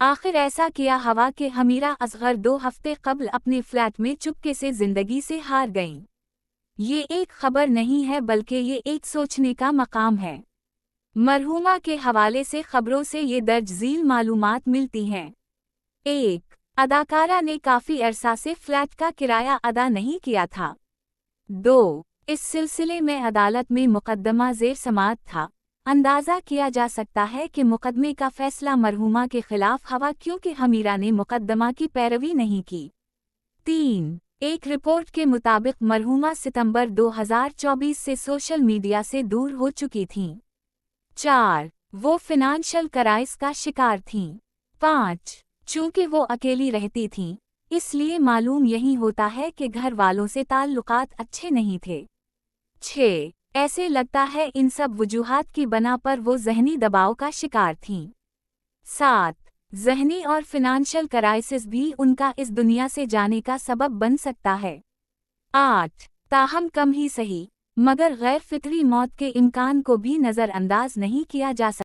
आखिर ऐसा किया हवा कि हमीरा असगर 2 हफ्ते कबल अपने फ्लैट में चुपके से जिंदगी से हार गईं। ये एक खबर नहीं है बल्कि ये एक सोचने का मकाम है। मरहूमा के हवाले से खबरों से ये दर्ज झील मालूमात मिलती हैं। 1. अदाकारा ने काफ़ी अरसा से फ्लैट का किराया अदा नहीं किया था। 2. इस सिलसिले में अदालत में मुकदमा ज़ेर समाअत था। अंदाज़ा किया जा सकता है कि मुकदमे का फैसला मरहूमा के खिलाफ हुआ क्योंकि हमीरा ने मुकदमा की पैरवी नहीं की। 3. एक रिपोर्ट के मुताबिक मरहूमा सितंबर 2024 से सोशल मीडिया से दूर हो चुकी थीं। 4. वो फिनांशियल क्राइसिस का शिकार थीं। 5. चूंकि वो अकेली रहती थीं, इसलिए मालूम यही होता है कि घर वालों से ताल्लुकात अच्छे नहीं थे। 6. ऐसे लगता है इन सब वजूहात की बना पर वो ज़हनी दबाव का शिकार थीं। 7. ज़हनी और फिनांशियल क्राइसिस भी उनका इस दुनिया से जाने का सबब बन सकता है। 8. ताहम कम ही सही, मगर गैर फितरी मौत के इम्कान को भी नज़रअंदाज नहीं किया जा सकता।